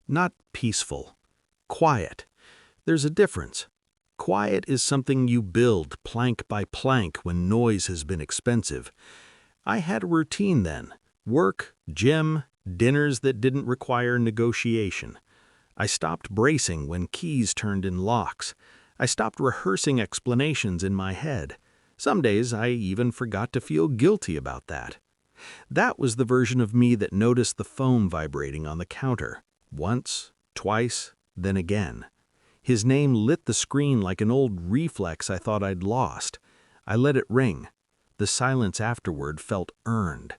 Not peaceful. Quiet. There's a difference. Quiet is something you build plank by plank when noise has been expensive. I had a routine then. Work, gym, dinners that didn't require negotiation. I stopped bracing when keys turned in locks. I stopped rehearsing explanations in my head. Some days I even forgot to feel guilty about that. That was the version of me that noticed the phone vibrating on the counter. Once, twice, then again. His name lit the screen like an old reflex I thought I'd lost. I let it ring. The silence afterward felt earned.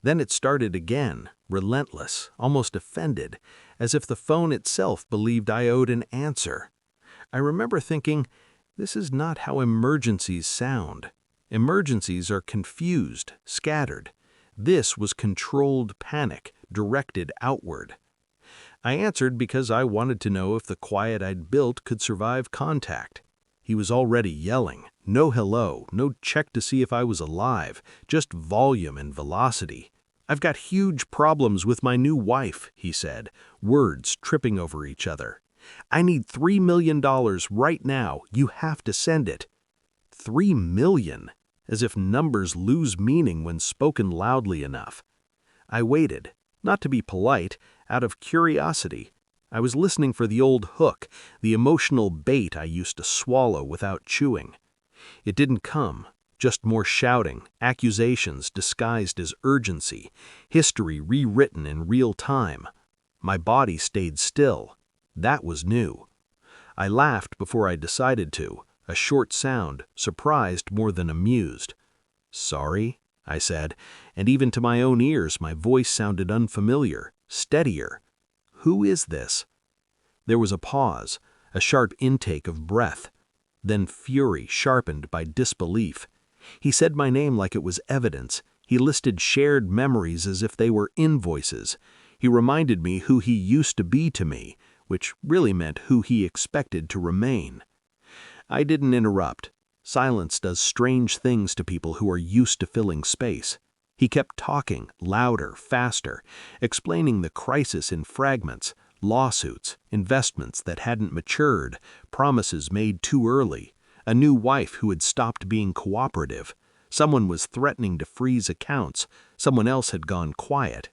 Then it started again, relentless, almost offended, as if the phone itself believed I owed an answer. I remember thinking, this is not how emergencies sound. Emergencies are confused, scattered. This was controlled panic, directed outward. I answered because I wanted to know if the quiet I'd built could survive contact. He was already yelling. No hello, no check to see if I was alive, just volume and velocity. "I've got huge problems with my new wife," he said, words tripping over each other. "I need $3 million right now. You have to send it." $3 million? As if numbers lose meaning when spoken loudly enough. I waited, not to be polite, out of curiosity. I was listening for the old hook, the emotional bait I used to swallow without chewing. It didn't come, just more shouting, accusations disguised as urgency, history rewritten in real time. My body stayed still. That was new. I laughed before I decided to, a short sound, surprised more than amused. "Sorry," I said, and even to my own ears my voice sounded unfamiliar, steadier. "Who is this?" There was a pause, a sharp intake of breath. Then fury sharpened by disbelief. He said my name like it was evidence. He listed shared memories as if they were invoices. He reminded me who he used to be to me, which really meant who he expected to remain. I didn't interrupt. Silence does strange things to people who are used to filling space. He kept talking, louder, faster, explaining the crisis in fragments, lawsuits, investments that hadn't matured, promises made too early, a new wife who had stopped being cooperative. Someone was threatening to freeze accounts. Someone else had gone quiet.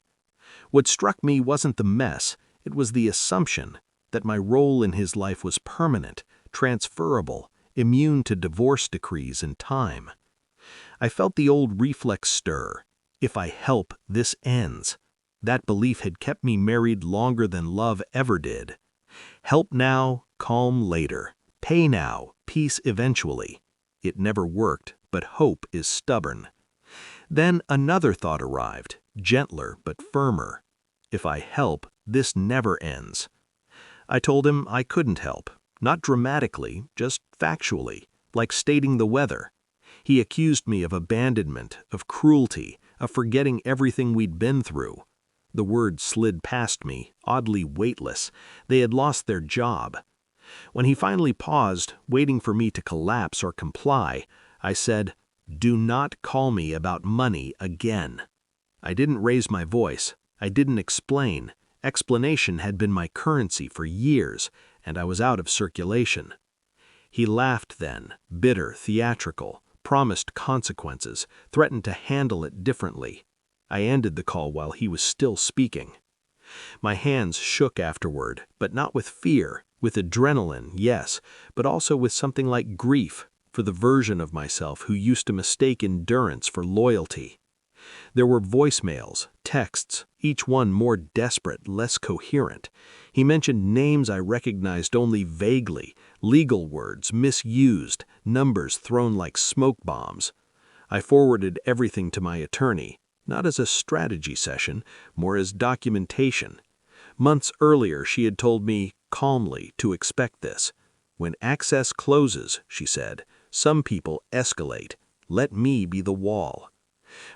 What struck me wasn't the mess, it was the assumption that my role in his life was permanent, transferable, immune to divorce decrees and time. I felt the old reflex stir. If I help, this ends. That belief had kept me married longer than love ever did. Help now, calm later. Pay now, peace eventually. It never worked, but hope is stubborn. Then another thought arrived, gentler but firmer. If I help, this never ends. I told him I couldn't help, not dramatically, just factually, like stating the weather. He accused me of abandonment, of cruelty, of forgetting everything we'd been through. The words slid past me, oddly weightless. They had lost their job. When he finally paused, waiting for me to collapse or comply, I said, "Do not call me about money again." I didn't raise my voice. I didn't explain. Explanation had been my currency for years, and I was out of circulation. He laughed then, bitter, theatrical, promised consequences, threatened to handle it differently. I ended the call while he was still speaking. My hands shook afterward, but not with fear, with adrenaline, yes, but also with something like grief for the version of myself who used to mistake endurance for loyalty. There were voicemails, texts, each one more desperate, less coherent. He mentioned names I recognized only vaguely, legal words misused, numbers thrown like smoke bombs. I forwarded everything to my attorney, not as a strategy session, more as documentation. Months earlier, she had told me, calmly, to expect this. "When access closes," she said, "some people escalate. Let me be the wall."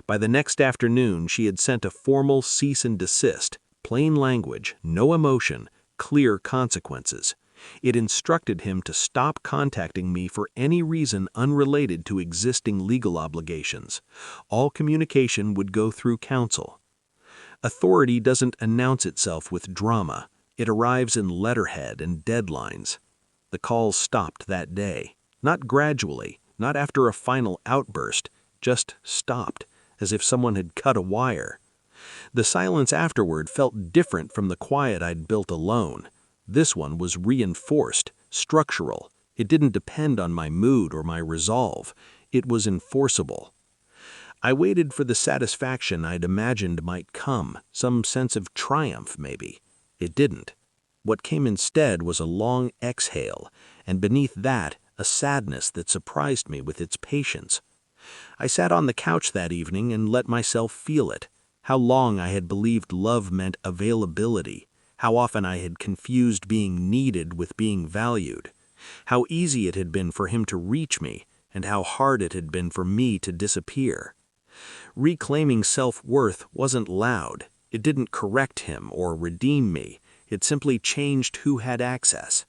By the next afternoon, she had sent a formal cease and desist, plain language, no emotion, clear consequences. It instructed him to stop contacting me for any reason unrelated to existing legal obligations. All communication would go through counsel. Authority doesn't announce itself with drama. It arrives in letterhead and deadlines. The calls stopped that day. Not gradually, not after a final outburst, just stopped, as if someone had cut a wire. The silence afterward felt different from the quiet I'd built alone. This one was reinforced, structural. It didn't depend on my mood or my resolve. It was enforceable. I waited for the satisfaction I'd imagined might come, some sense of triumph maybe. It didn't. What came instead was a long exhale, and beneath that, a sadness that surprised me with its patience. I sat on the couch that evening and let myself feel it. How long I had believed love meant availability. How often I had confused being needed with being valued. How easy it had been for him to reach me, and how hard it had been for me to disappear. Reclaiming self-worth wasn't loud. It didn't correct him or redeem me. It simply changed who had access.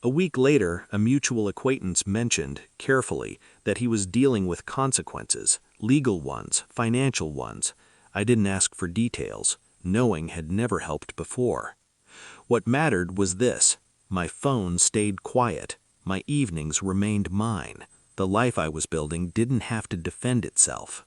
A week later, a mutual acquaintance mentioned, carefully, that he was dealing with consequences, legal ones, financial ones. I didn't ask for details. Knowing had never helped before. What mattered was this: my phone stayed quiet. My evenings remained mine. The life I was building didn't have to defend itself.